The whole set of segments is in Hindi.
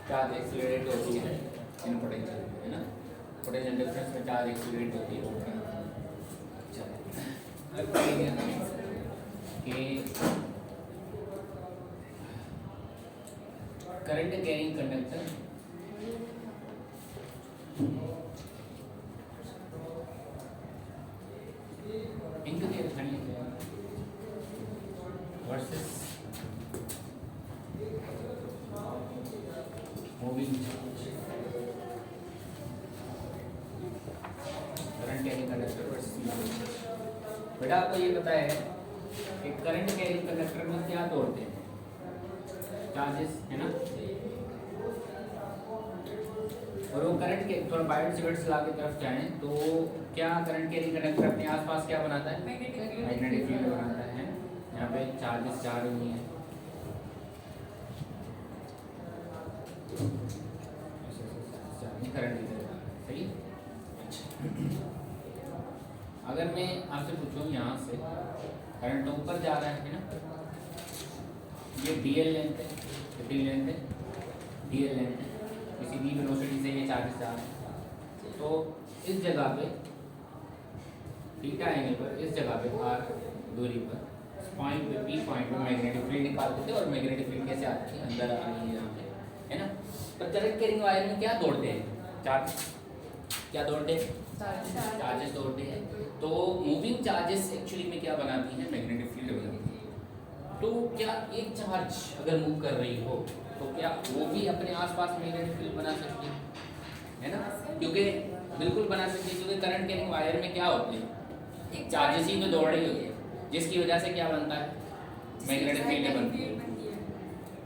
चार्ज एक्सीलरेट होती है इन पोटेंशियल है ना, पोटेंशियल डिफरेंस में चार्ज एक्सीलरेट होती है। अब पढ़ेंगे कि करंट कैरिंग कंडक्टर इनके versus moving current carrying conductor versus moving. बेटा आपको ये पता है कि करंट कैरिंग कंडक्टर में क्या तोड़ते हैं, चार्जेस है ना, और वो करंट के थोड़ा बाइट सिगरेट्स ला की तरफ जाएं तो क्या करंट कैरिंग कंडक्टर अपने आसपास क्या बनाता है, मैग्नेटिक फील्ड बनाता है। यहाँ पे चार्जेस जा रही हैं, करंट की तरफ, सही। अगर मैं आपसे पूछूं यहाँ से करंट तो ऊपर जा रहा है ना, ये डीएल लेंथ है, कितनी लेंथ है, डीएल लेंथ है, किसी भी वेलोसिटी से ये चार्जेस जा रहे हैं। तो इस जगह पे थीटा एंगल पर, इस जगह पे आर दूरी पर पॉइंट पे पी पॉइंट में मैग्नेटिक फील्ड निकालते थे, और मैग्नेटिक फील्ड कैसे आती है, अंदर आ रही है यहाँ पे, है ना। पर करंट कैरिंग वायर में क्या तोड़ते हैं, चार्ज क्या तोड़ते हैं, चार्जेस तोड़ते हैं। तो मूविंग चार्जेस एक्चुअली में क्या बनाती हैं, मैग्नेटिक फील्ड बनाती है। तो क्या एक चार्ज अगर मूव कर रही हो तो क्या वो भी अपने आसपास मैग्नेटिक फील्ड बना सकती है ना, क्योंकि बिल्कुल बना सकती है, क्योंकि करंट कैरिंग वायर में क्या होते हैं, चार्जेस ही तो दौड़ रही होती है, जिसकी वजह से क्या बनता है, मैग्नेटिक फील्ड बनती है।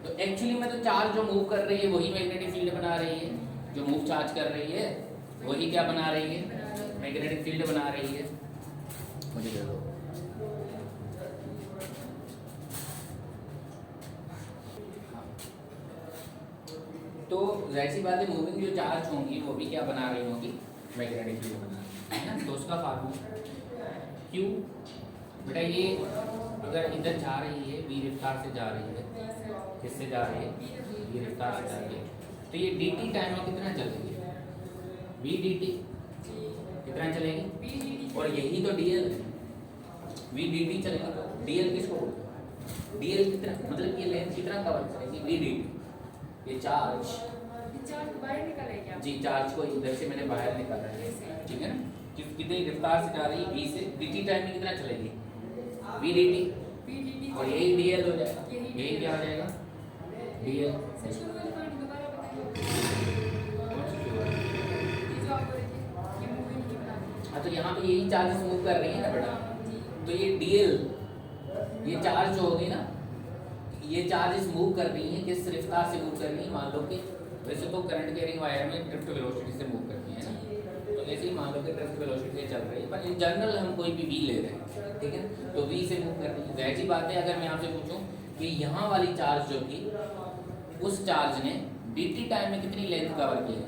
तो एक्चुअली में तो चार्ज जो मूव कर रही है वही मैग्नेटिक फील्ड बना रही है, जो मूव चार्ज कर रही है वही क्या बना रही है, मैग्नेटिक फील्ड बना रही है। मुझे दे दो। तो जाहिर सी बात है मूविंग जो चार्ज होंगी वो भी क्या बना रही होंगी, मैग्नेटिक फील्ड बना रही है ना। तो उसका फार्मूला क्यू, बेटा ये अगर इधर जा रही है, वी रफ्तार से जा रही है, किससे जा रही है, वी रफ्तार से जा रही है, तो ये dt टाइम में कितना चलेगी, वी dt कितना चलेगी, और यही तो dl है, वी dt चलेगी। तो dl किसको बोलते हैं, dl कितना, मतलब ये लेंथ कितना कवर करेगी, वी dt, ये चार्ज बाहर निकलेगा जी, चार्ज को इधर से मैंने बाहर निकाला है, ठीक है ना, कितनी रफ्तार से जा रही है, v से, dt टाइम में कितना चलेगी, वी dt, और यही dl हो जाएगा, यही क्या हो जाएगा, dl। हाँ, तो यहाँ पे यही चार्जेस मूव कर रही है ना बेटा, तो ये dl, ये चार्ज जो होगी ना, ये चार्जेस मूव कर रही हैं, किस रफ्तार से मूव कर रही हैं, मान लो कि वैसे तो करंट कैरिंग वायर में ड्रिफ्ट वेलोसिटी से मूव करती है ना, तो ऐसे ही मान लो कि ड्रिफ्ट वेलोसिटी से चल रही है, पर इन जनरल हम कोई भी v ले रहे हैं, ठीक है, तो v से मूव कर रही है। जाहिर सी बात है अगर मैं आपसे पूछूं कि यहाँ वाली चार्ज जो थी, उस चार्ज ने dt टाइम में कितनी लेंथ कवर की है,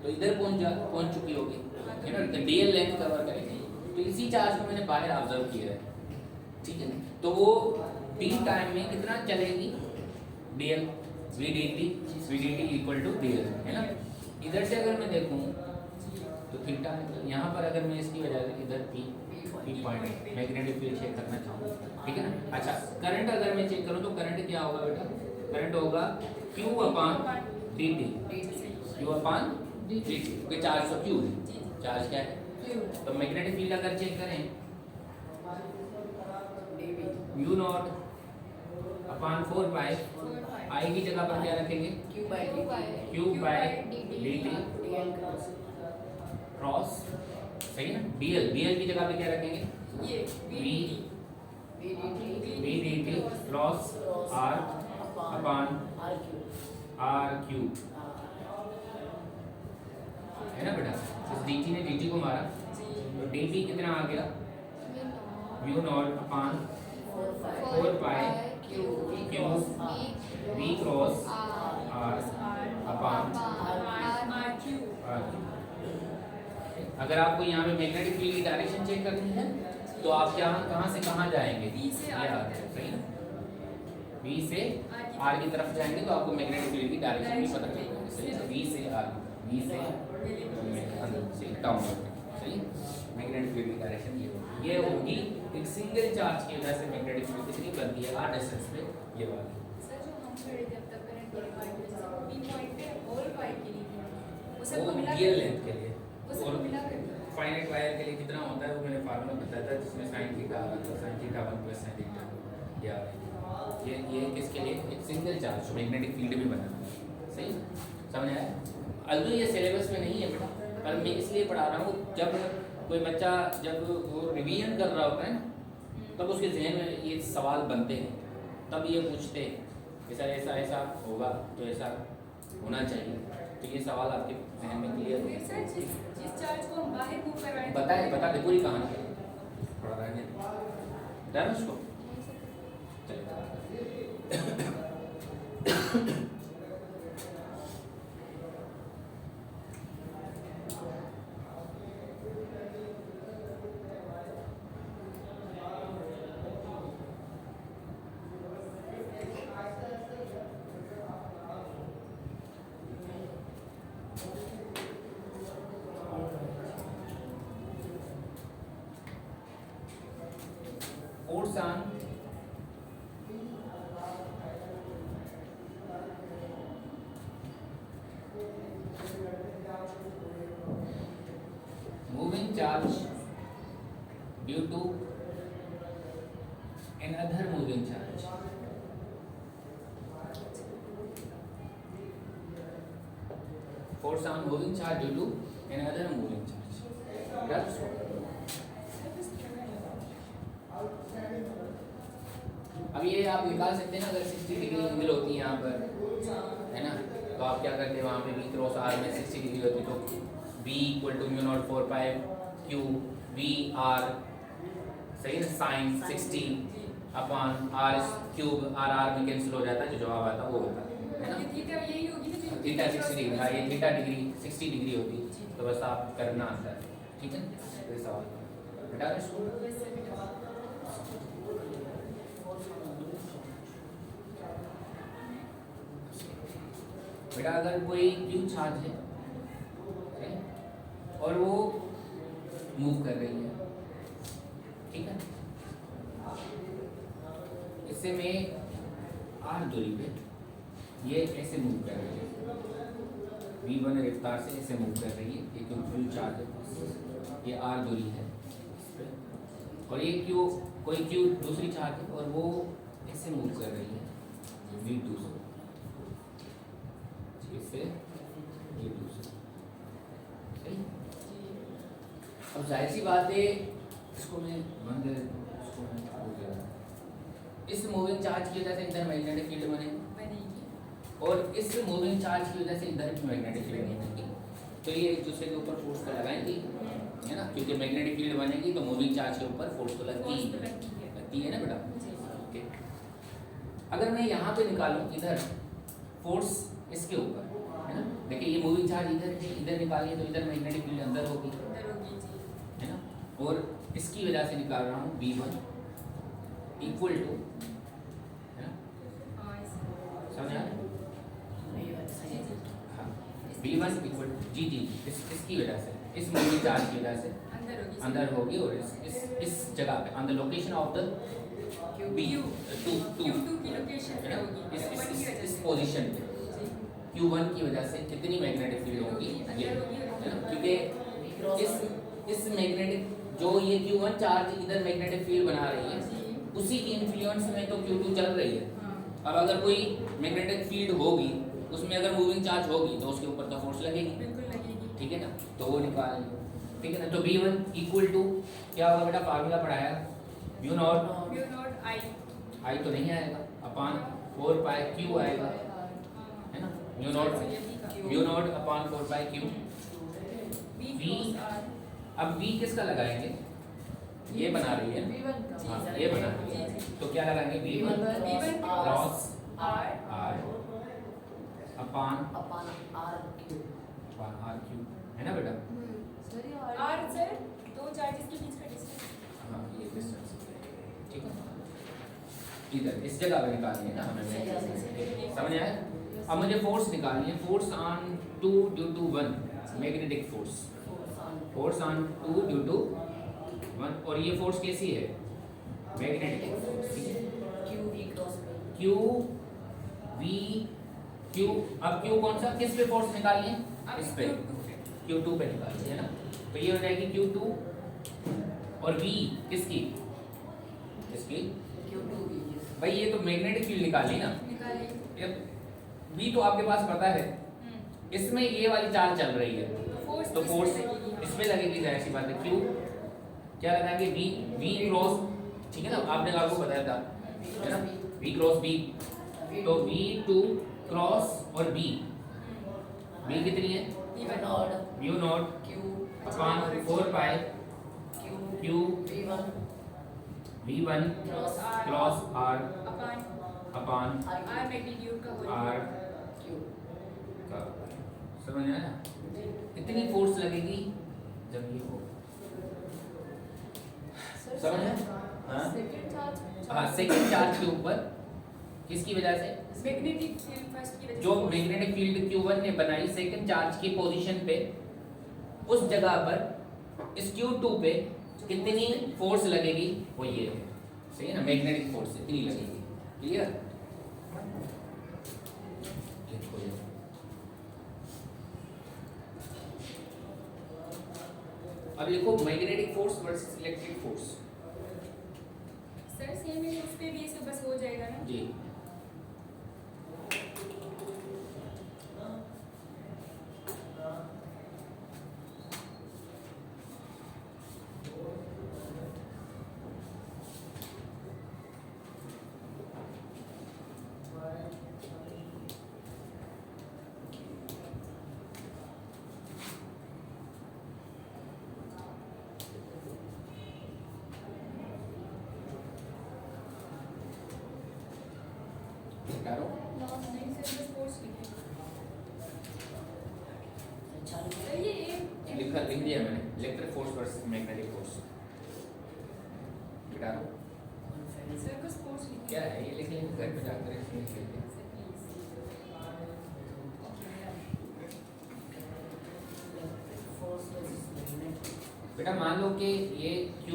तो इधर पहुँच चुकी होगी, है ना, तो dl लेंथ कवर करेगी। तो इसी चार्ज को मैंने बाहर ऑब्जर्व किया है, ठीक है, तो वो t टाइम में कितना चलेगी, dl, v dt equal to dl, है ना। इधर से अगर मैं देखूं तो थीटा, यहाँ पर अगर मैं इसकी वजह से इधर p point magnetic field check करना चाहूँ, ठीक है ना। अच्छा, करंट अगर मैं चेक करूँ तो करंट क्या होगा बेटा, करंट होगा q upon dt, q upon dt, क्योंकि चार्ज तो q है, चार्ज क्या है, तो मैग्नेटिक फील्ड अगर चेक करें mu naught upon 4 pi, I की जगह पर क्या रखेंगे, q by d t cross, सही ना, डीएल, डीएल की जगह पे क्या रखेंगे, v d t cross r upon r q, है ना बेटा। इस dt ने dt को मारा तो dt कितना आ गया, mu naught upon 4 pi Q v cross r अपान r क्यू। अगर आपको यहाँ पे मैग्नेटिक फील्ड की डायरेक्शन चेक करनी है तो आप क्या कहाँ से कहाँ जाएंगे, v से r, सही ना, बी से आर की तरफ जाएंगे तो आपको मैग्नेटिक फील्ड की डायरेक्शन भी पता चलेगा। सही, बी से आर, बी से अंदर से डाउन, सही। मैग्नेटिक फील्ड की डायरेक्शन ये होगी। एक सिंगल चार्ज की वजह से मैग्नेटिक फील्ड कितनी बनती है आर डिस्टेंस पे, ये वाली। सर जो हम खड़े थे अब तक करंट के पॉइंट पे बी पॉइंट पे और वाई के लिए वो सब वो मिला रियल लेंथ के लिए वो सब मिला कर फाइनाइट वायर के लिए कितना होता है वो मैंने फार्मूला बताया था, जिसमें sin थीटा आ रहा था, sin थीटा 1 + sin थीटा या ये किसके लिए, एक सिंगल चार्ज मैग्नेटिक फील्ड भी बना। सही समझ आया? अल्दो ये सिलेबस में नहीं है बेटा, पर मैं इसलिए पढ़ा रहा हूँ जब कोई बच्चा जब वो रिवीजन कर रहा होता है ना, तब उसके जहन में ये सवाल बनते हैं, तब ये पूछते हैं कि सर ऐसा ऐसा होगा तो ऐसा होना चाहिए, तो ये सवाल आपके जहन में क्लियर फिर सर जिस चार्ज को हम बाहर मूव करवाएं बता दे पूरी कहानी थोड़ा रहने बता रहा उसको। Force on moving charge due to another moving charge. Force on moving charge due to another moving charge. That's अब ये आप निकाल सकते हैं ना, अगर 60 डिग्री एंगल होती है यहाँ पर, है ना, तो आप क्या करते हैं वहाँ पे v क्रॉस r में 60 डिग्री होती तो v = μ0/4π q v r, सही ना, साइन 60/r³ r में कैंसिल हो जाता है, जो जवाब आता है वो होता है ना। थीटा यही होगी ना, थीटा 60 डिग्री, हाँ ये थीटा डिग्री 60 डिग्री होती, तो बस आप करना आता है, ठीक है। ये सवाल बेटा इसको बेटा अगर कोई क्यू चार्ज है और वो मूव कर रही है, ठीक है, इससे मैं आर दूरी पे ये ऐसे मूव कर रही है, v1 रफ्तार से ऐसे मूव कर रही है, ये क्यू चार्ज है, ये आर दूरी है, और ये क्यू कोई क्यू दूसरी चार्ज है और वो ऐसे मूव कर रही है v2 से, इससे ये दूसरा, सही। अब जाहिर सी बात है, इसको मैं बंद कर देता हूं, इसको मैं हो गया, इस मूविंग चार्ज की वजह से इधर मैग्नेटिक फील्ड बनेगी और इस मूविंग चार्ज की वजह से इधर भी मैग्नेटिक फील्ड बनेगी, तो ये एक दूसरे के ऊपर फोर्स को लगाएंगी, है ना, क्योंकि मैग्नेटिक फील्ड बनेगी तो मूविंग चार्ज के ऊपर फोर्स तो लगती है ना बेटा। ओके, अगर मैं यहाँ पे निकालूं इधर फोर्स इसके ऊपर, है ना, देखिए ये मूविंग चार्ज इधर निकालिए तो इधर मैग्नेटिक फील्ड अंदर होगी, है ना, और इसकी वजह से निकाल रहा हूँ v1 = है ना, समझ आ रहा है? हाँ, v1 = जी इसकी वजह से, इस मूविंग चार्ज की वजह से अंदर होगी और इस जगह पे on the location of the Q2 की लोकेशन पे होगी, इस पोजीशन पे Q1 की वजह से कितनी मैग्नेटिक फील्ड होगी, ये है ना, क्योंकि इस मैग्नेटिक जो ये Q1 चार्ज इधर मैग्नेटिक फील्ड बना रही है, उसी की इन्फ्लुएंस में तो Q2 चल रही है। अब अगर कोई मैग्नेटिक फील्ड होगी, उसमें अगर मूविंग चार्ज होगी तो उसके ऊपर तो फोर्स लगेगी, ठीक है ना, तो वो निकाल, ठीक है ना। तो v1 = क्या होगा बेटा, फार्मूला पढ़ाया μ0 I तो नहीं आएगा, अपान 4π आएगा, है ना, μ0/4π v। अब v किसका लगाएंगे, ये बना रही है, हाँ ये बना रही है, तो क्या लगाएंगे, v1 क्रॉस r अपान r³ है ना बेटा, R सर दो चार्जेस के बीच का डिस्टेंस, हाँ ये डिस्टेंस, ठीक है। इधर इस जगह पे निकालनी है ना हमें, समझ आया? अब मुझे फोर्स निकालनी है, force on 2 due to 1 magnetic force, force on 2 due to 1, और ये फोर्स कैसी है? Magnetic force. Q v q, अब क्यू कौन सा, किस पे फोर्स निकालनी है? इस पे, Q2 पे निकालनी है ना, तो ये हो जाएगी Q2, और V किसकी? इसकी भाई, ये तो मैग्नेटिक फील्ड निकाली ना, निकालिए। V तो आपके पास पता है, इसमें ये वाली चार्ज चल रही है, तो फोर्स इस पे लगेगी, जाहिर सी बात है। Q क्या लगाएंगे? V क्रॉस, ठीक है ना, आपने आपको बताया था, है ना, V क्रॉस B, तो V2 क्रॉस और B कितनी है? Mu naught upon 4 pi Q V1 cross R upon r magnitude का होल R का, समझ आया? इतनी फोर्स लगेगी जब ये हो, समझ आया? हाँ, सेकंड चार्ज के ऊपर, किसकी वजह से? मैग्नेटिक फील्ड फर्स्ट की वजह से, जो मैग्नेटिक फील्ड Q1 ने बनाई सेकंड चार्ज की पोजीशन पे, उस जगह पर इस Q2 पे कितनी फोर्स लगेगी, वो ये है, सही है ना, मैग्नेटिक फोर्स इतनी लगेगी। क्लियर? अब लिखो magnetic force versus electric force. Sir same है, उस पे भी ये सब बस हो जाएगा ना जी, नहीं सर बस फोर्स लिखे। सर ये लिख दिया मैंने, electric force versus magnetic force. बेटा सर बस फोर्स लिखे। क्या है ये, लिख लेंगे घर पे जाकर इसमें लिख लेंगे। बेटा मान लो कि ये Q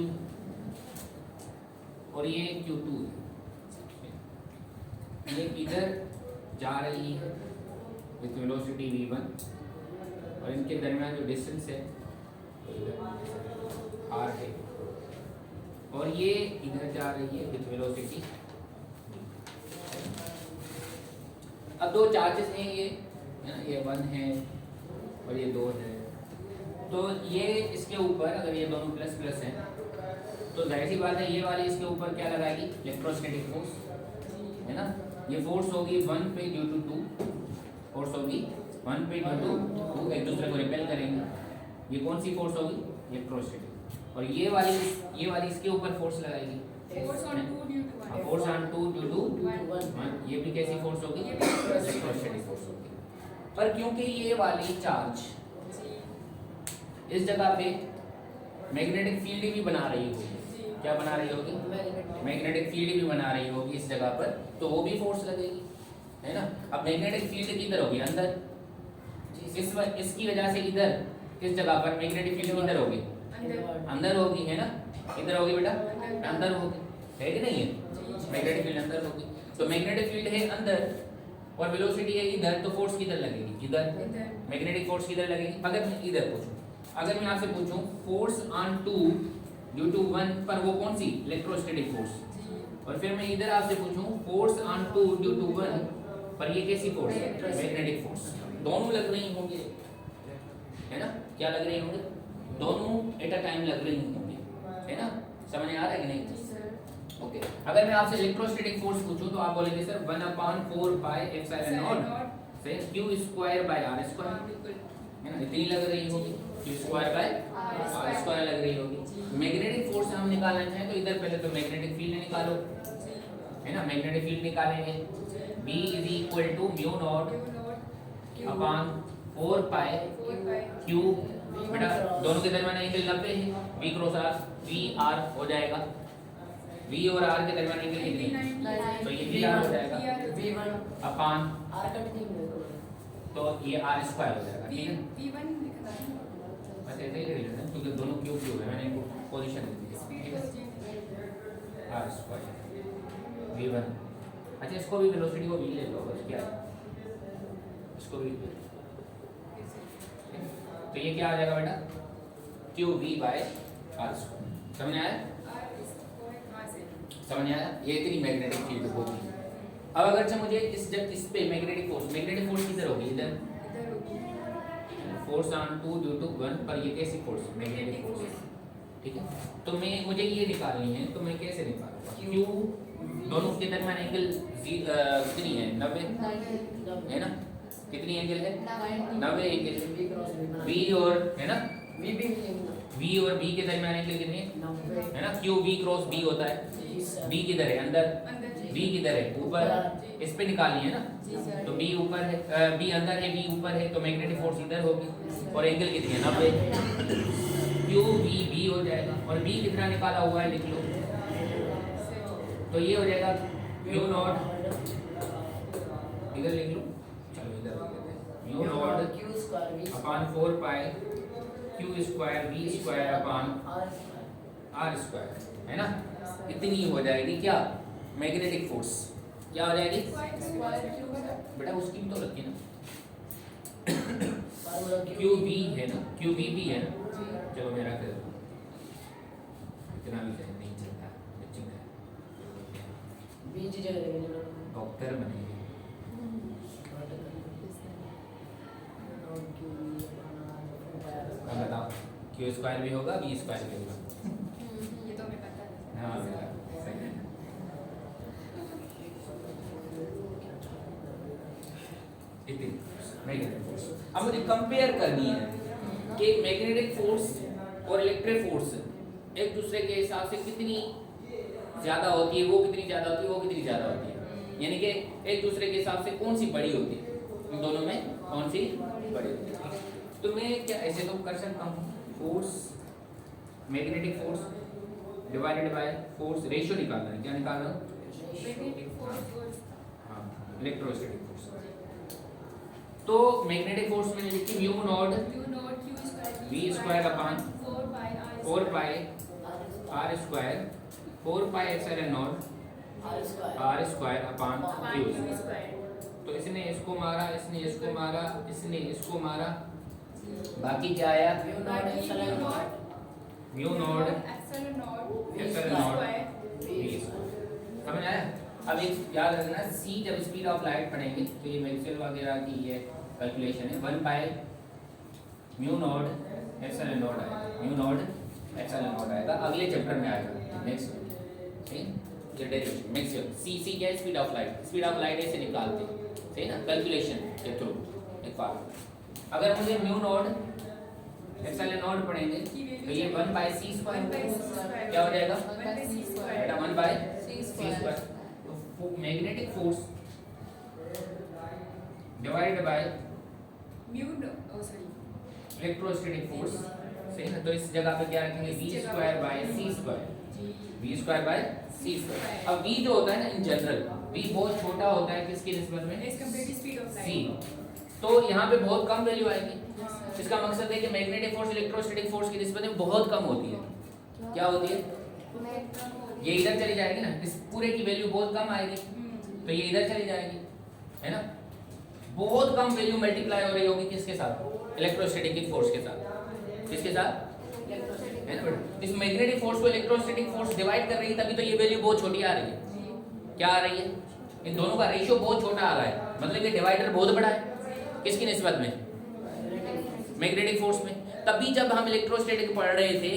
और ये Q2 है, ये इधर जा रही है विथ वेलोसिटी v1, और इनके दरमियान जो डिस्टेंस है तो इधर r है, और ये इधर जा रही है विथ वेलोसिटी। अब दो चार्जेस हैं ये, है ना, ये 1 है और ये 2 है, तो ये इसके ऊपर अगर ये दोनों प्लस प्लस हैं तो जाहिर सी बात है ये वाली इसके ऊपर क्या लगाएगी? इलेक्ट्रोस्टैटिक फोर्स, है ना। ये फोर्स होगी 1 पे ड्यू टू 2, फोर्स होगी 1 पे ड्यू टू 2, एक दूसरे को रिपेल करेंगे। ये कौन सी फोर्स होगी? इलेक्ट्रोस्टैटिक। और ये वाली इसके ऊपर फोर्स लगाएगी, force on 2 due to 1, force on 2 due to 1। ये भी कैसी फोर्स होगी? ये भी इलेक्ट्रोस्टैटिक फोर्स होगी। पर क्योंकि ये वाली चार्ज इस जगह पे मैग्नेटिक फील्ड भी बना रही होगी, क्या बना रही होगी? मैग्नेटिक फील्ड भी बना रही होगी इस जगह पर, तो वो भी फोर्स लगेगी, है ना। अब मैग्नेटिक फील्ड किधर होगी? अंदर। इसकी वजह से इधर इस जगह पर मैग्नेटिक फील्ड किधर होगी? अंदर होगी, है ना। इधर होगी बेटा, अंदर होगी, है कि नहीं है? मैग्नेटिक फील्ड अंदर होगी, तो मैग्नेटिक फील्ड है अंदर और वेलोसिटी है इधर, तो फोर्स किधर लगेगी? इधर। मैग्नेटिक फोर्स किधर लगेगी? अगर मैं इधर पूछूं, अगर मैं आपसे पूछूं फोर्स ऑन 2 ड्यू टू 1 पर, वो कौन सी? Electrostatic force. और फिर मैं इधर आपसे पूछूं फोर्स ऑन 2 ड्यू टू 1 पर, ये कैसी फोर्स है? Magnetic force. दोनों लग रही होंगी, है ना। क्या लग रही होंगी? दोनों एट अ टाइम लग रही होंगी, है ना। समझ आ रहा है कि नहीं? ओके। अगर मैं आपसे इलेक्ट्रोस्टैटिक फोर्स पूछूं तो आप बोलेंगे सर 1/4 पाई एप्सिलॉन नॉट से q square by r square, है ना। इतनी लग रही होगी, q square by r square लग रही होगी। मैग्नेटिक फोर्स हम निकालना चाहें तो इधर पहले तो मैग्नेटिक फील्ड निकालो, है ना। मैग्नेटिक फील्ड निकालेंगे, B is equal to mu naught upon 4 pi q, बेटा दोनों के दरमियान एंगल 90 है, V cross r, V r हो जाएगा, V और R के दरमियान एंगल कितनी है? तो ये VR हो जाएगा V1 अपान, R का भी नहीं होगा। तो ये R स्क्वायर हो जाएगा, ठीक है। V1 लिखना है बस ऐसे ही ले लेते हैं क्योंकि दोनों क्यूब क्यूब है, मैंने इनको पोजीशन दे दी है, स्पीड ठीक को है। चेंज R स्क्वायर V1, अच्छा इसको भी वेलोसिटी को V ले लो, बस क्या है, इसको भी ले लो। तो ये क्या आ जाएगा बेटा? QV by R square. समझ आया? समझ आया? ये इतनी मैग्नेटिक फील्ड होगी। अब अगर से मुझे इस पे मैग्नेटिक फोर्स किधर होगी? इधर फोर्स ऑन 2 ड्यू टू 1 पर ये कैसी फोर्स? मैग्नेटिक फोर्स, ठीक है। तो मुझे ये निकालनी है, तो मैं कैसे निकालूंगा? Q दोनों के दरमियान एंगल कितनी है? 90 है ना? कितनी एंगल है? 90 एंगल है। V और है ना, V और B के दरमियान एंगल कितनी है? है ना, QV क्रॉस B होता है। B किधर है? अंदर। B किधर है? ऊपर। इस पे निकालनी है ना, तो B ऊपर है, B अंदर है, B ऊपर है, तो मैग्नेटिक फोर्स इधर होगी और एंगल कितनी है? 90। QVB हो जाएगा और B कितना निकाला हुआ है लिख लो, तो ये हो जाएगा म्यू नॉट, इधर लिख लो, चलो इधर लिख लेते हैं, mu not Q square V upon 4 pi Q square V square upon R square, है ना। इतनी हो जाएगी क्या? मैग्नेटिक फोर्स क्या हो जाएगी बेटा? उसकी भी तो रखी ना, QV है ना, QVB है ना, चलो मेरा कर दो, इतना भी चाहिए नहीं चलता, बच्ची का बीच जगह डॉक्टर बनेंगे। अब बताओ, Q स्क्वायर भी होगा, V स्क्वायर भी होगा। ये तो हमें पता है। हाँ बेटा, सही है। इतनी मैग्नेटिक फोर्स। अब मुझे कंपेयर करनी है कि मैग्नेटिक फोर्स और इलेक्ट्रिक फोर्स एक दूसरे के हिसाब से कितनी ज़्यादा होती है, वो कितनी ज़्यादा होती है, वो कितनी ज़्यादा होती है, यानी कि एक दूसरे के हिसाब से कौन सी बड़ी होती है, इन दोनों में कौन सी बड़ी होती है। तो मैं क्या ऐसे तो कर सकता हूँ, force magnetic force divided by force, ratio निकालना है, क्या निकाल रहा हूँ? मैग्नेटिक फोर्स और हाँ, इलेक्ट्रोस्टैटिक फोर्स। तो मैग्नेटिक फोर्स में लिखी mu naught V square upon 4 pi R square 4 pi epsilon not R square upon Q। तो इसने इसको मारा, इसने इसको मारा, इसने इसको मारा, बाकी क्या आया? Mu naught epsilon not V। समझ आया? अब एक याद रखना, C जब स्पीड ऑफ लाइट पढ़ेंगे तो ये मैक्सवेल वगैरह की ये कैलकुलेशन है, 1 by mu naught epsilon not आएगा, म्यू नॉट एप्सिलॉन नॉट आएगा, अगले चैप्टर में आएगा नेक्स्ट, ठीक। ये डेरिवेशन मैक्सवेल, C क्या है? Speed of light. Speed of light ऐसे निकालते हैं, सही ना, कैलकुलेशन के थ्रू एक फार्मूला। अगर मुझे म्यू नॉट एप्सिलॉन नॉट पढ़ेंगे तो ये 1 बाय C स्क्वायर क्या हो जाएगा बेटा? 1 बाय C स्क्वायर। तो magnetic force divided by electrostatic force, सही ना। तो इस जगह पे क्या रखेंगे? V square by C square, V square by C square. अब V जो होता है ना, इन जनरल V बहुत छोटा होता है किसके निस्बत में? C। तो यहाँ पे बहुत कम वैल्यू आएगी। इसका मकसद है कि मैग्नेटिक फोर्स इलेक्ट्रोस्टैटिक फोर्स की निस्बत में बहुत कम होती है। क्या होती है? ये इधर चली जाएगी ना, इस पूरे की वैल्यू बहुत कम आएगी, तो ये इधर चली जाएगी, है ना। बहुत कम वैल्यू मल्टीप्लाई हो रही होगी किसके साथ? इलेक्ट्रोस्टैटिक फोर्स के साथ। किसके साथ? है ना बेटा। इस मैग्नेटिक फोर्स को इलेक्ट्रोस्टैटिक फोर्स डिवाइड कर रही है, तभी तो ये वैल्यू बहुत छोटी आ रही है। क्या आ रही है? इन दोनों का रेशियो बहुत छोटा आ रहा है, मतलब कि डिवाइडर बहुत बड़ा है। किसकी निस्बत में? मैग्नेटिक फोर्स में। तभी जब हम इलेक्ट्रोस्टैटिक पढ़ रहे थे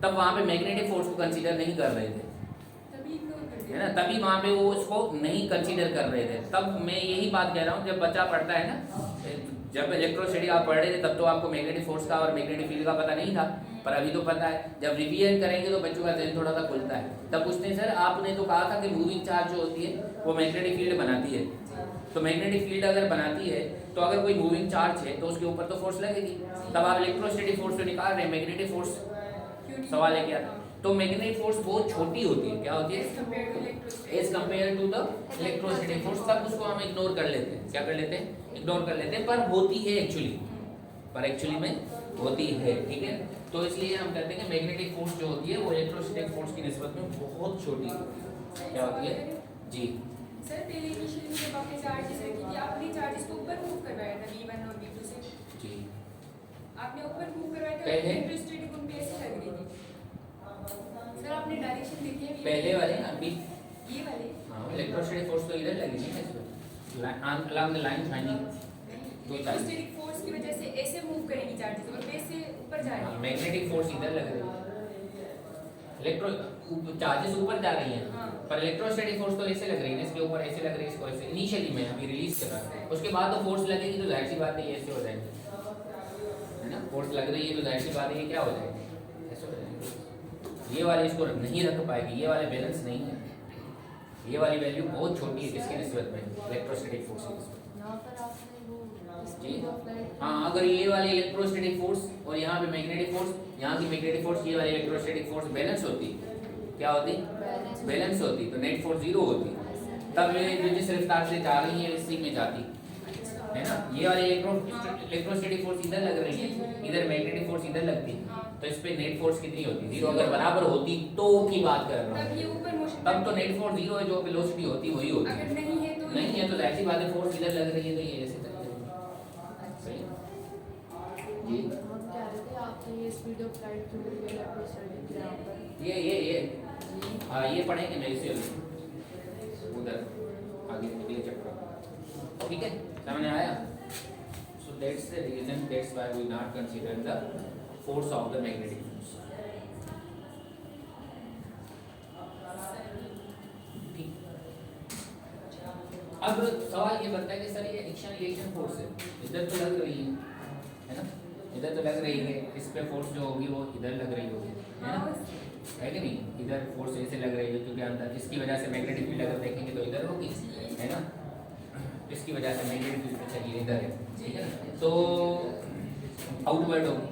तब वहाँ पे मैग्नेटिक फोर्स को कंसीडर नहीं कर रहे थे, है ना, तभी वहाँ पे वो उसको नहीं कंसीडर कर रहे थे। तब मैं यही बात कह रहा हूँ, जब बच्चा पढ़ता है ना, जब इलेक्ट्रोस्टैटिक आप पढ़ रहे थे तब तो आपको मैग्नेटिक फोर्स का और मैग्नेटिक फील्ड का पता नहीं था, पर अभी तो पता है। जब रिवीजन करेंगे तो बच्चों का ज़हन थोड़ा सा खुलता है। तब पूछते हैं, सर आपने तो कहा था कि मूविंग चार्ज जो होती है वो मैग्नेटिक फील्ड बनाती है, तो मैग्नेटिक फील्ड अगर बनाती है तो अगर कोई मूविंग चार्ज है तो उसके ऊपर तो फोर्स लगेगी। तब आप इलेक्ट्रोस्टैटिक फोर्स तो निकाल रहे हैं, मैग्नेटिक फोर्स सवाल है क्या? तो मैग्नेटिक फोर्स बहुत छोटी होती है, क्या होती है? As compared to electrostatic. As compare to the electrostatic force, तब उसको हम इग्नोर कर लेते हैं। क्या कर लेते हैं? इग्नोर कर लेते हैं, पर होती है एक्चुअली, पर एक्चुअली में होती है, ठीक है। तो इसलिए हम कहते हैं कि मैग्नेटिक फोर्स जो होती है वो इलेक्ट्रोस्टैटिक फोर्स की निस्बत में बहुत छोटी होती है। क्या होती है जी? सर पहले इनिशियली जब आपने चार्जेस रखी थी, आपने चार्जेस को ऊपर मूव करवाया था V1 और V2 से, जी आपने ऊपर मूव करवाया था, पहले? इलेक्ट्रोस्टैटिक उन पे ऐसे लग रही थी। सर आपने डायरेक्शन देखी है पहले वाले ना, अभी ये वाले हाँ इलेक्ट्रोस्टैटिक फोर्स तो इधर लगी थी ना, इसमें अलोंग द लाइन फाइंडिंग तो इलेक्ट्रोस्टैटिक फोर्स की वजह से ऐसे मूव करेगी चार्जेस और वैसे ऊपर जा रही है। मैग्नेटिक फोर्स इधर लग रही है, इलेक्ट्रो चार्जेस ऊपर जा रही हैं, हाँ। पर इलेक्ट्रोस्टैटिक फोर्स तो ऐसे लग रही है ना, इसके ऊपर ऐसे लग रही है, इसको ऐसे इनिशियली में अभी रिलीज कर रहा है, उसके बाद तो फोर्स लगेगी तो जाहिर सी बात है ये ऐसे हो जाएंगे, है ना। फोर्स लग रही है तो जाहिर सी बात है ये क्या हो जाएगी, ऐसे हो जाएंगे। ये वाले इसको नहीं रख पाएगी, ये वाले बैलेंस नहीं है, ये वाली वैल्यू बहुत छोटी है किसके निस्बत में? इलेक्ट्रोस्टैटिक फोर्स की निस्बत। यहाँ पर आपने वो जी स्पीड ऑफ लाइट, हाँ, अगर ये वाली इलेक्ट्रोस्टैटिक फोर्स और यहाँ पे मैग्नेटिक फोर्स, यहाँ की मैग्नेटिक फोर्स, ये वाली इलेक्ट्रोस्टैटिक फोर्स बैलेंस होती, क्या होती? बैलेंस होती, तो नेट फोर्स जीरो होती, तब ये जो जिस रफ्तार से जा रही है इसी में जाती है ना। ये वाली इलेक्ट्रोस्टैटिक फोर्स इधर लग रही है, इधर मैग्नेटिक फोर्स इधर लगती, तो इस पे नेट फोर्स कितनी होती? जीरो। अगर बराबर होती तो की बात कर रहा तब हूँ, ये ऊपर मोशन तब तो नेट फोर्स जीरो है, जो वेलोसिटी होती वही होती, अगर नहीं है तो नहीं है तो जाहिर सी बात है फोर्स इधर लग रही है तो ये ऐसे चलती रहेगी। सही जी। हम कह रहे थे आपने ये स्पीड ऑफ लाइट क्यों इलेक्ट्रोस्टैटिक यहाँ पर ये हाँ ये पढ़ेंगे मैं इसे उधर आगे अगले चैप्टर, ठीक है, समझ आया। So that's the reason, that's why we not consider the force of the magnetic force. अब सवाल ये बनता है कि सर ये एक्शन रिएक्शन फोर्स है, इधर तो लग रही है ना, इधर तो लग रही है, इस पे फोर्स जो होगी वो इधर लग रही होगी, है ना, है कि नहीं? इधर फोर्स ऐसे लग रही है क्योंकि अंदर इसकी वजह से मैग्नेटिक फील्ड अगर देखेंगे तो इधर होगी, है ना, इसकी वजह से मैग्नेटिक फील्ड चलिए इधर है, ठीक है ना, तो आउटवर्ड होगी,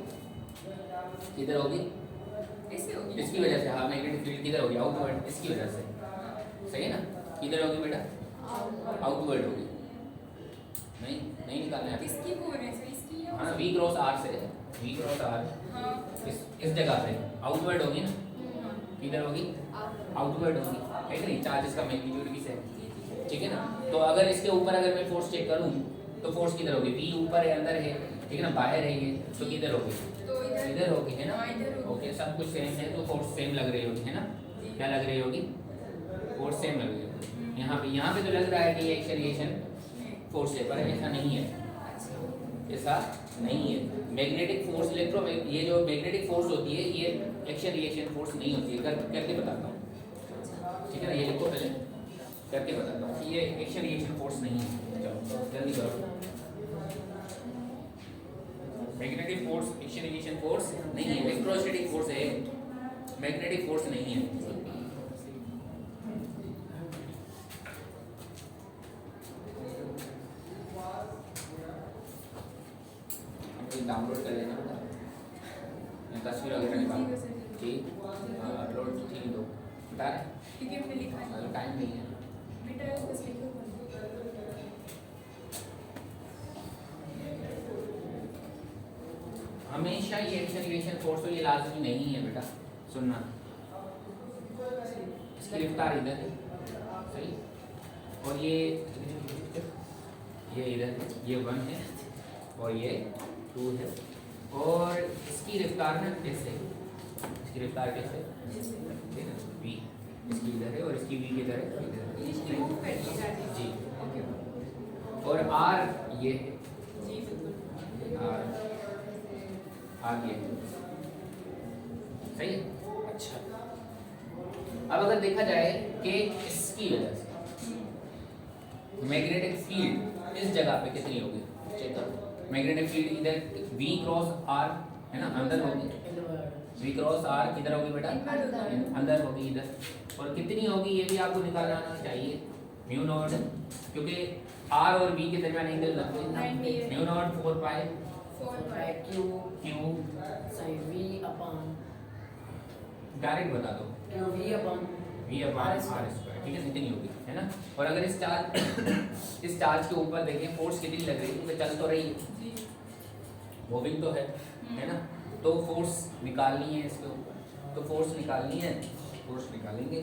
किधर होगी? ऐसे होगी इसकी वजह से, हाँ मैग्नेटिक फील्ड किधर होगी? आउटवर्ड, इसकी वजह से, सही है ना, किधर होगी बेटा? आउटवर्ड होगी, नहीं निकालना है किसकी बोल रहे हैं सर, इसकी या हाँ, V क्रॉस R से, V क्रॉस R हाँ इस जगह पे आउटवर्ड होगी ना, किधर होगी? आउटवर्ड होगी, है कि नहीं? चार्जेस का मैग्नीट्यूड किस है, ठीक है ना। तो अगर इसके ऊपर अगर मैं फोर्स चेक करूं तो फोर्स किधर होगी? V ऊपर है, अंदर है, ठीक है ना, बाहर है ये, तो किधर होगी? तो इधर होगी, है ना। हाँ, इधर होगी। ओके, सब कुछ सेम है तो फोर्स सेम लग रही होगी, है ना। क्या लग रही होगी? फोर्स सेम लग रही होगी। यहाँ पे तो लग रहा है कि ये एक्शन रिएक्शन फोर्स है, पर ऐसा नहीं है, ऐसा नहीं है। मैग्नेटिक फोर्स ये जो मैग्नेटिक फोर्स होती है ये एक्शन रिएक्शन फोर्स नहीं होती है, करके बताता हूँ, ठीक है ना, ये लिखो पहले, करके बताता हूँ कि ये एक्शन रिएक्शन फोर्स नहीं है। चलो जल्दी करो, magnetic force action reaction force नहीं है, इलेक्ट्रोस्टैटिक फोर्स है, मैग्नेटिक फोर्स नहीं है। डाउनलोड कर लेना बेटा, तस्वीर वगैरह निकालो, ठीक, अपलोड ठीक दो, बता रहे क्योंकि हमने लिखा है टाइम नहीं है। बेटा बस लिखो। हमेशा ये एक्शन रिएक्शन फोर्स तो ये लाजमी नहीं है बेटा, सुनना, इसकी रफ्तार इधर है, सही, और ये इधर, ये 1 है और ये 2 है, और इसकी रफ्तार ना कैसे, इसकी रफ्तार कैसे, ठीक है ना, v इसकी इधर है और इसकी v किधर है, इनिशियली मूव कर दिए जाते हैं जी, ओके और r ये है, जी बिल्कुल r ये है, सही है। अच्छा, अब अगर देखा जाए कि इसकी वजह से मैग्नेटिक फील्ड इस जगह पे कितनी होगी, चेक करो, मैग्नेटिक फील्ड इधर V क्रॉस R है ना, अंदर होगी, V क्रॉस R किधर होगी बेटा, अंदर होगी इधर, और कितनी होगी ये भी आपको निकालना आना चाहिए, म्यू नॉट, क्योंकि R और V के दरमियान एंगल लगते हैं, mu naught 4 pi Q Q sine V upon direct बता दो, Q V upon v upon r square, ठीक है, इतनी होगी, है ना। और अगर इस चार्ज इस चार्ज के ऊपर देखें फोर्स कितनी लग रही है, तो चल तो रही है, जी मूविंग तो है ना। तो फोर्स निकालनी है इसके ऊपर, तो फोर्स निकालनी है, फोर्स निकालेंगे।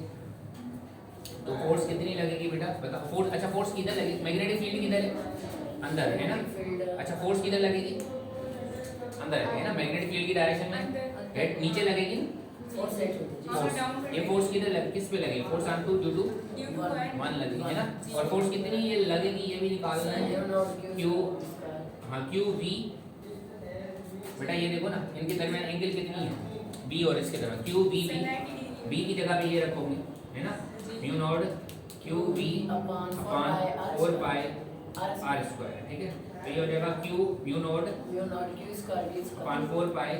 तो फोर्स कितनी लगेगी बेटा बताओ। फोर्स, अच्छा फोर्स किधर लगेगी, मैग्नेटिक फील्ड किधर है, अंदर है ना। अच्छा फोर्स किधर लगेगी, अंदर है ना, मैग्नेटिक फील्ड की डायरेक्शन में हेड नीचे लगेगी ना। फोर्स एट होगी हाँ, फोर्स, down कर ये फोर्स किधर लगे, किस पे लगेगी, force on two due to due to point 1 लगेगी, है ना। और फोर्स कितनी ये लगेगी ये भी निकालना है, क्यू, हाँ क्यू वी, बेटा ये देखो ना इनके दरमियान एंगल कितनी है, बी और इसके दरमियान, Q B B, 90 degree B की जगह पे ये रखोगे, है ना, mu naught Q B upon upon 4 pi R square, ठीक है। तो ये हो जाएगा Q mu naught mu naught Q square V upon square 4 pi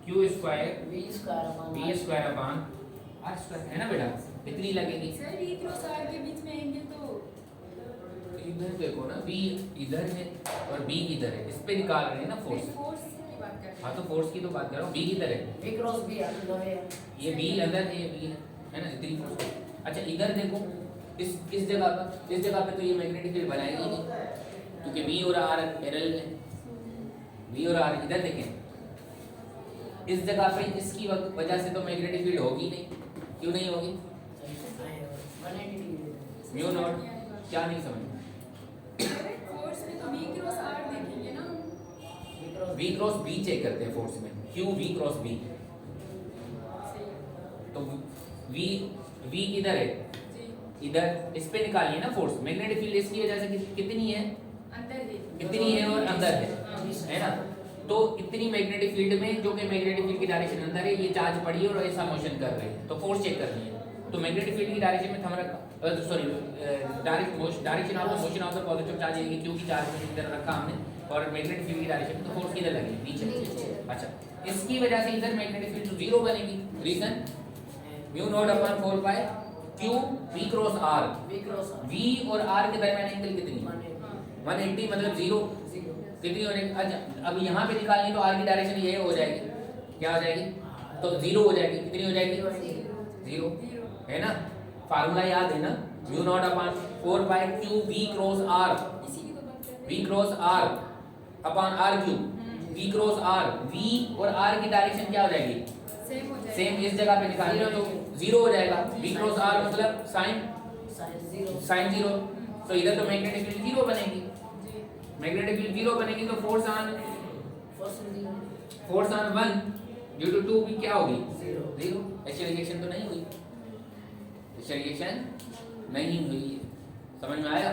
Q square V square upon B square upon R square, है ना बेटा, इतनी लगेगी। सर ई क्रॉस आर के बीच में एंगल तो इधर देखो ना, बी इधर है और बी इधर है, इस पे निकाल रहे हैं ना फोर्स। फोर्स की बात कर रहे हैं। हाँ तो फोर्स की तो बात कर रहा हूँ, बी किधर है, वी क्रॉस बी अंदर है ये बी अंदर है, ये बी है ना, इतनी फोर्स। अच्छा इधर देखो, इस जगह पर, इस जगह पे तो ये मैग्नेटिक फील्ड बनाएगी नहीं, क्योंकि बी और आर पैरेलल है, बी और आर इधर देखें, इस जगह पे इसकी वजह से तो मैग्नेटिक फील्ड होगी नहीं, क्यों नहीं होगी, 180 डिग्री म्यू नॉट, क्या नहीं समझ, फोर्स में तो बी क्रॉस आर देखेंगे ना हम। वी क्रॉस बी चेक करते हैं फोर्स में, क्यू वी क्रॉस बी, सही है। तो वी वी किधर है, जी इधर, इस पे निकालिए ना फोर्स, मैग्नेटिक फील्ड इसकी वजह से कितनी है, अंदर है। कितनी है और अंदर है ना। तो इतनी मैग्नेटिक फील्ड में, जो कि मैग्नेटिक फील्ड की डायरेक्शन अंदर है, ये चार्ज पड़ी है और ऐसा मोशन कर रही है, तो फोर्स चेक करनी है। तो मैग्नेटिक फील्ड की डायरेक्शन में थम रखा, sorry direction of the motion of the positive charge, यानी क्योंकि चार्ज में इधर रखा हमने, और मैग्नेटिक फील्ड की डायरेक्शन में, तो फोर्स किधर लगी, नीचे। अच्छा इसकी वजह से इधर मैग्नेटिक फील्ड जीरो बनेगी, reason mu naught upon 4 pi Q V cross R, V cross V और आर के दरमियान एंगल कितनी, 180 मतलब जीरो, 0 कितनी होने। अच्छा अब यहाँ पे निकालनी तो आर की डायरेक्शन ये हो जाएगी, क्या हो जाएगी, तो जीरो हो जाएगी, कितनी हो जाएगी, जीरो, है ना। फार्मूला याद है ना, mu naught upon 4 pi Q V cross R, इसी की तो बात कर रहे V cross R upon R Q, V cross R, V और आर की डायरेक्शन क्या हो जाएगी, हैं। सेम हो जाएगा। सेम, इस जगह पे निकालनी हो तो जीरो हो जाएगा, वी क्रॉस आर मतलब साइन साइन 0 साइन जीरो, तो इधर तो मैग्नेटिक फील्ड जीरो बनेगी, जी मैग्नेटिक फील्ड जीरो बनेगी, तो force on force 1 due to 2 भी क्या होगी, 0 जीरो। एक्सेलरेशन तो नहीं हुई, एक्सेलरेशन नहीं हुई, समझ में आया।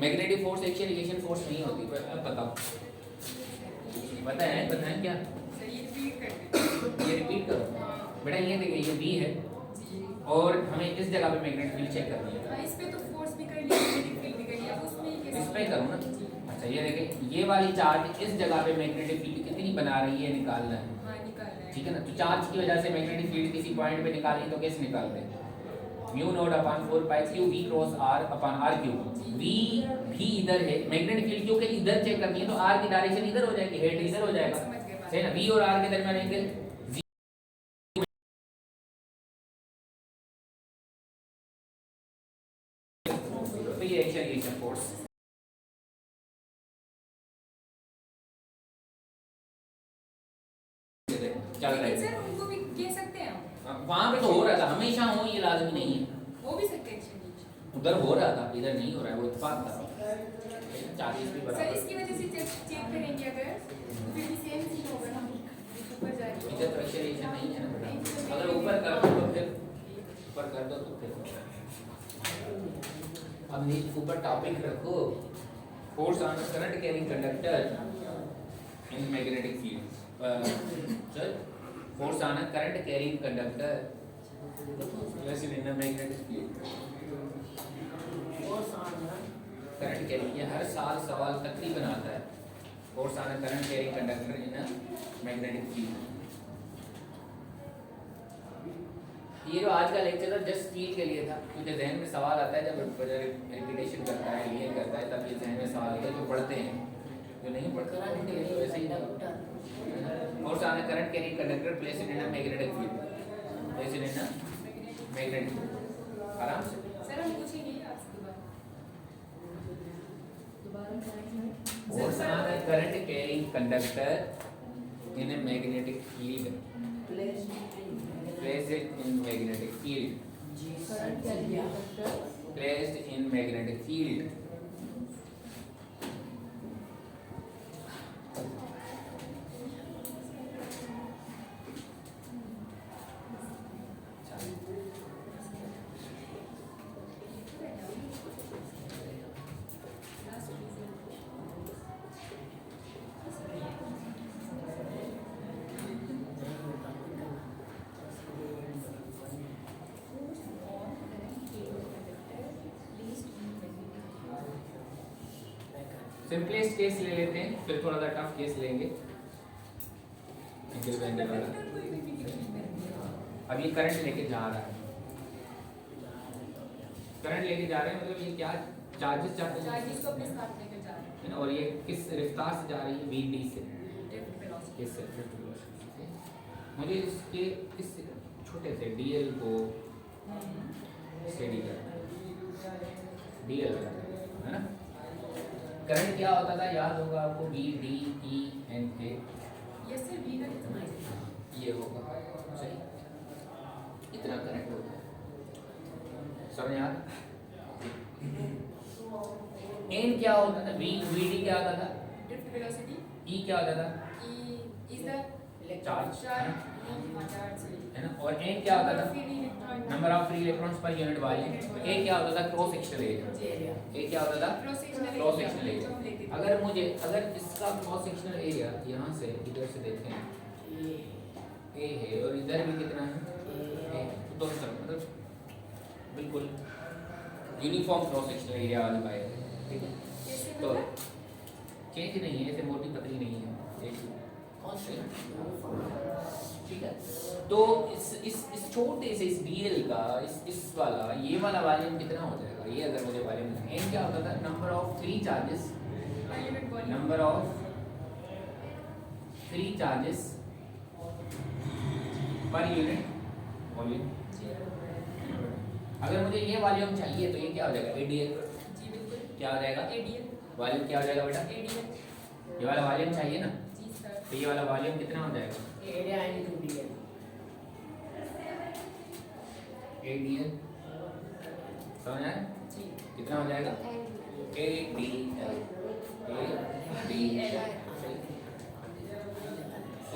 मैग्नेटिक फोर्स एक्सेलरेशन फोर्स नहीं होती, अब बताओ, बताएं बताएं क्या, सर ये रिपीट करते हैं। ये रिपीट करो बेटा, ये देखिए ये बी है जी और हमें इस जगह पे मैग्नेटिक फील्ड चेक करनी है, हाँ, इस पे तो फोर्स भी कर लिया, मैग्नेटिक फील्ड भी कर लिया, अब उसमें कैसे इस पे करो ना। अच्छा ये देखिए ये वाली चार्ज इस जगह पे मैग्नेटिक फील्ड कितनी बना रही है, निकालना है, हाँ निकालना है। ठीक है ना। तो चार्ज की वजह से मैग्नेटिक फील्ड किसी पॉइंट पे निकाली तो कैसे निकालते हैं, mu naught upon 4 pi Q V cross R upon R Q, V भी इधर है, मैग्नेटिक फील्ड क्योंकि इधर चेक करनी है तो आर की डायरेक्शन इधर हो जाएगी, हेड इधर हो जाएगा, समझ गए बात। है ना। वी और आर के दरमियान एंगल तो ये एक्सेलरेशन फोर्स चल रहा लेकिन है। सर उनको भी कह सकते हैं हम, वहां पे तो हो रहा था, हमेशा हो ये लाजमी नहीं है, वो भी सकते हैं एक्सचेंज। उधर हो रहा था इधर नहीं हो रहा है, वो इत्तेफाक था 40 भी सर बराबर, इसकी वजह से चेक करेंगे अगर तो फिर भी सेम चीज होगा ना, ऊपर जा रही इधर तो एक्सेलरेशन नहीं है ना बेटा, अगर ऊपर कर दो तो फिर ऊपर कर दो तो फिर अब नीचे ऊपर टॉपिक रखो, force on current carrying conductor in magnetic field, sir force on current carrying conductor in magnetic field, force on current carrying, ये हर साल सवाल तकरीबन आता है, force on current carrying conductor in magnetic field. ये जो आज का लेक्चर था जस्ट फील के लिए था, क्योंकि जहन में सवाल आता है जब रिपीटेशन करता है, ये करता है, तब ये जहन में सवाल आता है जो पढ़ते हैं, जो नहीं पढ़ता करंट उनके लिए तो वैसे ही कंडक्टर और सामने current carrying conductor place in a magnetic field, place in a magnetic field. आराम से सर हम पूछेंगे आपसे दोबारा क्या है? और सामने current carrying conductor in a magnetic field, place place it in magnetic field, current carrying conductor placed in magnetic field। Simplest case ले लेते हैं, फिर थोड़ा सा टफ केस लेंगे। एंगल बैंगल वाला। अब ये करंट लेके जा रहा है, करंट लेके जा रहे हैं मतलब ये क्या चार्जेस जाते हैं चार्जेस को अपने साथ लेकर जा रहे है ना, और ये किस रफ्तार से जा रही है, वी डी से, हैं ड्रिफ्ट वेलोसिटी किस drift velocity से। मुझे इसके इस छोटे से डीएल को स्टडी करना है, डीएल है ना। करंट क्या होता था याद होगा आपको, V D E N A, ये सिर्फ भी ना कितना है ये होगा सही, इतना करंट होता है, समझ आ रहा? एन क्या होता था, वी वी डी क्या होता था, ड्रिफ्ट वेलोसिटी ई क्या होता था, E is the charge charge है ना, और एन क्या होता था, number of free electrons per unit volume. A क्या होता था, क्रॉस सेक्शनल एरिया, ए क्या होता था, क्रॉस सेक्शनल एरिया। अगर मुझे अगर इसका क्रॉस सेक्शनल एरिया यहाँ से इधर से देखें ए है और इधर भी कितना है, तो दोनों तरफ मतलब बिल्कुल यूनिफॉर्म क्रॉस सेक्शनल एरिया वाली बात है, ठीक है। तो चेंज नहीं है, ऐसे मोटी पतली नहीं है, एक ठीक है। तो इस छोटे से इस डीएल का इस वाला ये वाला वॉल्यूम कितना हो जाएगा, ये अगर मुझे वॉल्यूम एन क्या होता था, number of free charges, number of free charges पर यूनिट वॉल्यूम। अगर मुझे ये वॉल्यूम चाहिए तो ये क्या हो जाएगा, एडीएल। जी बिल्कुल, क्या हो जाएगा, एडीएल वॉल्यूम क्या हो जाएगा बेटा, एडीएल ये वाला वॉल्यूम चाहिए ना, जी सर तो ये वाला वॉल्यूम कितना हो जाएगा, एरिया इनटू डीएल, एडीएल। समझ आया जी कितना हो जाएगा, एडीएल, एडीएल।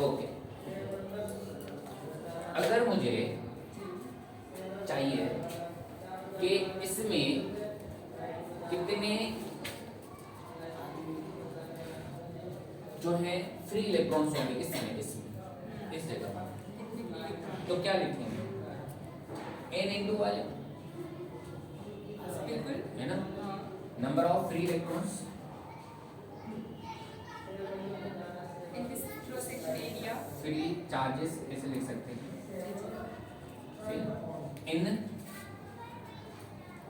ओके, अगर मुझे चाहिए कि इसमें कितने जो है फ्री इलेक्ट्रॉन्स होंगे, इसमें इस जगह पर, तो क्या लिखेंगे, एन इंटू वाले बिल्कुल है ना, हाँ number of free electrons in this cross section area free charges ऐसे लिख सकते हैं, इन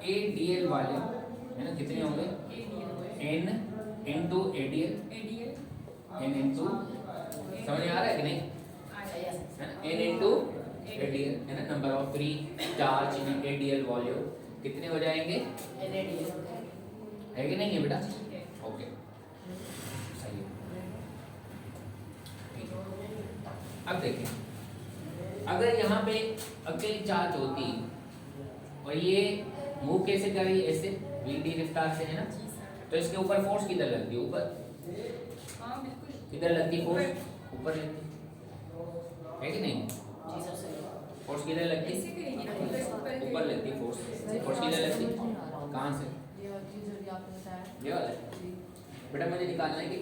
ए डी एल वाले है ना, कितने होंगे, ADL N into ADL, ADL N into, समझ आ रहा है कि नहीं, आया है ना, एन इंटू एडीएल है ना, number of free charge in ADL volume कितने हो जाएंगे, एनएडीएल है कि नहीं है बेटा, ठीक है ओके सही है, ठीक है। अब देखें, अगर यहाँ पे अकेली चार्ज होती और ये मूव कैसे कर रही है, ऐसे वी डी रफ्तार से है ना, जी सर तो इसके ऊपर फोर्स किधर लगती है, ऊपर हाँ बिल्कुल किधर लगती है फोर्स, ऊपर लगती है कि नहीं, जी सर सही फोर्स किधर लगती ऐसे है, करेंगे ना ऊपर लगती है फोर्स किधर लगती है, कहाँ से, ये चीज़ जो आपने बताया ये वाला है। बेटा मुझे निकालना है कि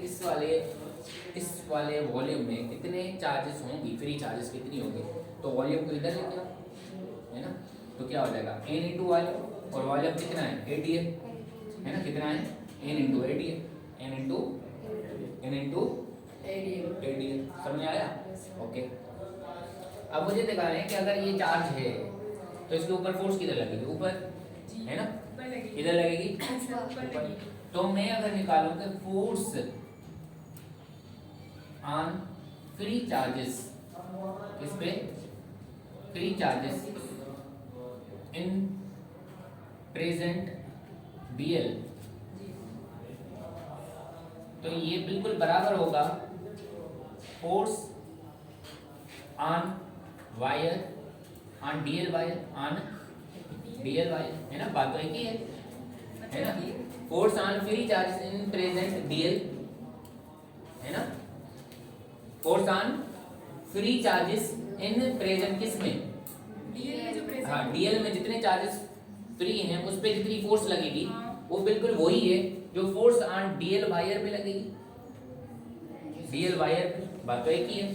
इस वाले वॉल्यूम में कितने चार्जेस होंगी, फ्री चार्जेस कितनी होंगी, तो वॉल्यूम को इधर लेके आओ है ना, तो क्या हो जाएगा, एन इंटू वॉल्यूम, और वॉल्यूम कितना है, एडीएल है ना, कितना है, N into ADL, N into ADL. समझ आया, ओके। अब मुझे दिखाना है कि अगर ये चार्ज है तो इसके ऊपर फोर्स किधर लगेगी, ऊपर है ना, ऊपर लगेगी किधर लगेगी, ऊपर लगेगी तो मैं अगर निकालूं कि फोर्स ऑन फ्री चार्जेस, इस पे free charges in present DL, तो ये बिल्कुल बराबर होगा force on wire on DL wire on DL wire, है ना, बात तो एक ही है ना। Force on free charge in present DL, है ना, force on free charges in present, किस में, डीएल में जो प्रेजेंट, हाँ डीएल में जितने चार्जेस फ्री हैं उस पे जितनी फोर्स लगेगी हाँ। वो बिल्कुल वही है जो फोर्स ऑन डीएल वायर पे लगेगी। डीएल वायर पे बात तो एक ही है,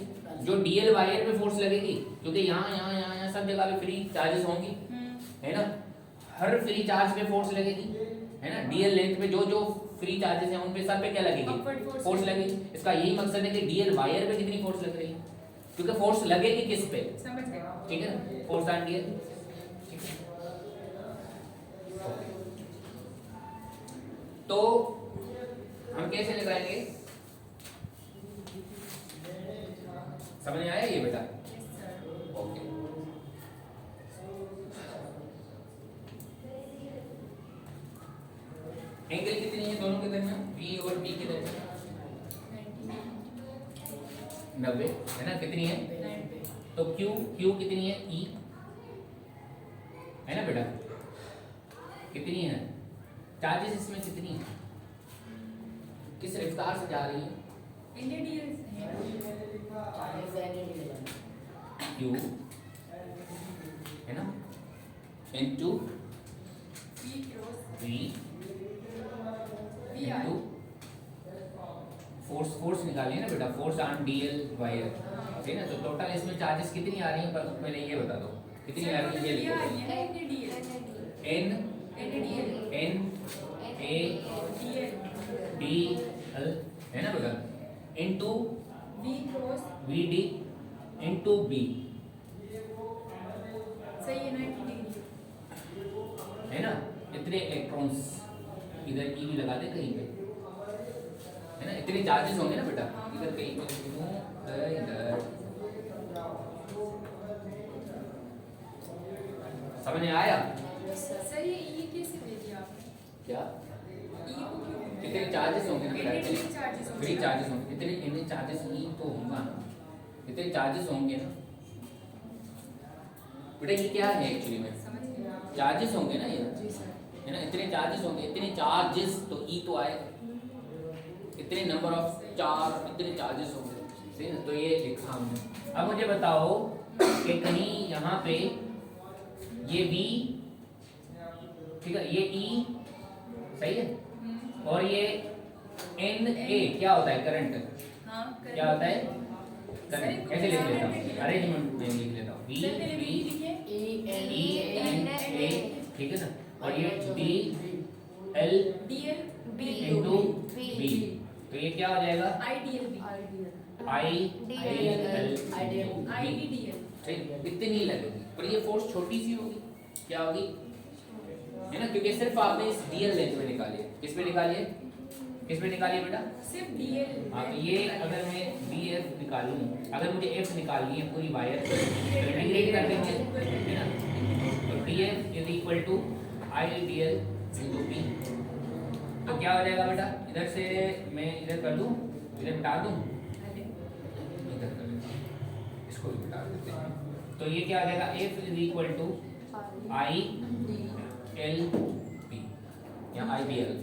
जो डीएल वायर पे फोर्स लगेगी, क्योंकि यहाँ सब जगह पे फ्री चार्जेस होंगी, है ना, हर फ्री चार्ज पे फोर्स लगेगी, है ना, डीएल लेंथ पे जो जो फ्री चार्जेस हैं उन पे सब पे क्या लगेगी, Upward force फोर्स लगेगी। इसका यही मकसद है कि डीएल वायर पे कितनी फोर्स लग रही है, क्योंकि फोर्स लगेगी किस पे, समझ गए। ठीक है ना, फोर्स ऑन डीएल, ठीक है। तो हम कैसे लगाएंगे, समझ में आया ये बेटा, यस सर। ओके। एंगल कितनी है दोनों के दरमियान, बी और बी के दरमियान, 90, है ना, कितनी है, 90। तो क्यू क्यू कितनी है, ई, है ना बेटा, कितनी है, चार्जेस इसमें कितनी है, किस रफ्तार से जा रही है, डीएल है चार्जेस एनी डीएल, क्यू, है ना, into B cross V V R, into force निकालिए ना बेटा, फोर्स ऑन डीएल वायर, ठीक है ना, तो टोटल इसमें चार्जेस कितनी आ रही हैं, पर पहले ये बता दो कितनी आ रही है, ये लिखो, N N A D L, है ना बेटा, into B cross V D into B, सही है 90 डिग्री। है ना, इतने इलेक्ट्रॉन्स इधर ई भी लगा दे कहीं पे, है ना, इतने चार्जेस होंगे ना बेटा, इधर कहीं पे इधर, समझ में आया सर ये ई कैसे दे दिया आपने? क्या, ई को क्यों? कितने चार्जेस होंगे ना बेटा, इतने charges होंगे। फ्री चार्जेस होंगे, इतने इतने चार्जेस ई तो होगा ना, इतने चार्जेस होंगे ना बेटा, ये क्या है एक्चुअली में, समझ गए। चार्जेस होंगे ना ये, जी सर। है ना, इतने चार्जेस होंगे, इतने चार्जेस तो ई तो आएगा, इतने नंबर ऑफ चार, इतने चार्जेस होंगे, सही ना, तो ये लिखा हमने। अब मुझे बताओ कि कहीं यहाँ पे ये V, ठीक है, ये E सही है, और ये NA क्या होता है, करंट, हाँ क्या होता है, करंट, कैसे लिख लेता हूँ, अरेंजमेंट में लिख लेता हूँ, V E N A, ठीक है ना, और ये D L इंटू B, तो ये क्या हो जाएगा, आईडीएल IDL, ठीक, इतनी लगेगी, पर ये फोर्स छोटी सी होगी, क्या होगी, है ना, क्योंकि सिर्फ आपने इस डीएल लेंथ में निकाली है, किस पे निकाली है, किस पे निकाली है बेटा, सिर्फ डीएल। हाँ, तो ये अगर मैं DF निकालूं, अगर मुझे F निकालनी है पूरी वायर तो इंटीग्रेट कर देंगे, है ना, तो DF is equal to IDL into P, तो क्या हो जाएगा बेटा, इधर से मैं इधर कर दूं, इधर मिटा दूं, इधर कर लेता हूं, इसको भी मिटा देते हैं, तो ये क्या आ जाएगा, F is equal to ILP या IBL,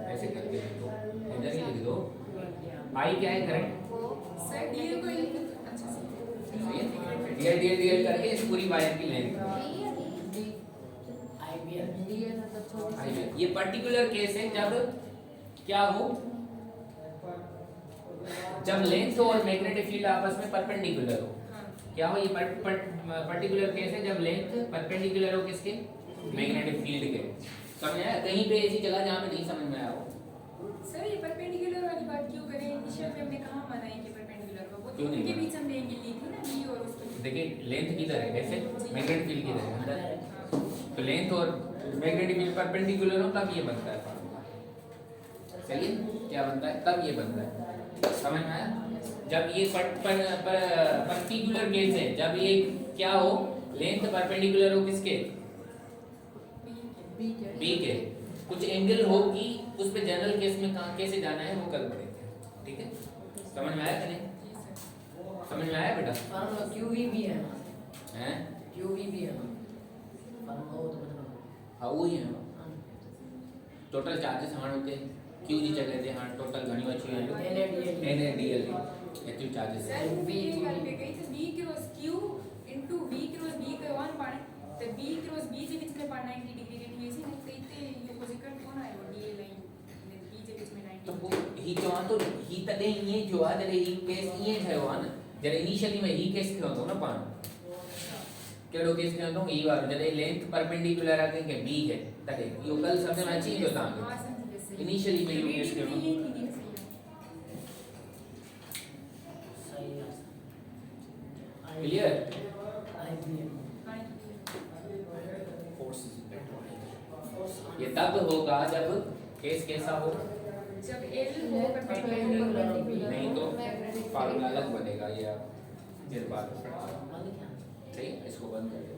ऐसे करके लिख दो, इधर ही लिख दो, I क्या है, करंट, सर डीएल को अच्छा से सही है, DL करके इस पूरी वायर की लेंथ, ये पर्टिकुलर केस है जब क्या हो, जब लेंथ और मैग्नेटिक फील्ड आपस में परपेंडिकुलर हो, क्या हो, ये पर्टिकुलर केस है जब लेंथ परपेंडिकुलर हो किसके, मैग्नेटिक फील्ड के, समझ आया, कहीं पे ऐसी जगह जहाँ पे नहीं समझ में आया हो, सर ये परपेंडिकुलर वाली बात क्यों करें, इनिशियल में हमने कहाँ माना है कि परपेंडिकुलर हो, वो क्यों नहीं उनके माना? बीच हमने एंगल ली थी ना बी और उसके, देखिए लेंथ किधर है, ऐसे मैग्नेटिक फील्ड किधर है, अंदर, तो लेंथ और मैग्नेटिक फील्ड परपेंडिकुलर हो तब ये बनता है फार्मूला, सही है, क्या बनता है, तब ये बनता है, समझ में आया? जब ये पर्टिकुलर केस है, जब ये क्या हो, लेंथ परपेंडिकुलर हो किसके, बी के बी के, कुछ एंगल हो कि उस पे जनरल केस में कहाँ कैसे जाना है वो कल करेंगे। ठीक है, समझ में आया कि नहीं? समझ में आया बेटा? फॉर्मूला QV भी है ना, हैं? QV भी है ना, फॉर्मूला वो तो मतलब हाँ वही है, हाँ, टोटल चार्जेस हाण होते क्यू जी जगह ते हाण टोटल घणी अच्छी value NADL NADL active charges sir मैं ये गल पे गई तो B cross Q into V cross B करवान पाणे तो B क्रॉस B जे बीच में पाना 90 डिग्री रेट ऐसी नहीं तो इतने ये पोजीशन कौन आयो DA लाइन B जे बीच में 90 तो वो ही चवां तो ही तॾहिं ईअं थियो आहे जॾहिं ही केस ईअं ठहियो आहे न, जॾहिं इनिशियली में ही केस थियो हूंदो न पाण, कहिड़ो केस थियो हूंदो, ही वारो जॾहिं लेंथ परपेंडिकुलर आहे कंहिंखे B खे, तॾहिं इहो कल सम्झ में अची वेंदो तव्हांखे। हां समझ गए इनिशियली में इहो केस थियो ये हूंदो। थी सही है, क्लियर? IBM ये तब होगा जब केस कैसा हो, जब L हो परपेंडिकुलर नहीं तो फार्मूला अलग बनेगा। ये आप फिर बात में पढ़ा, बंद क्या सही है, इसको बंद कर दो।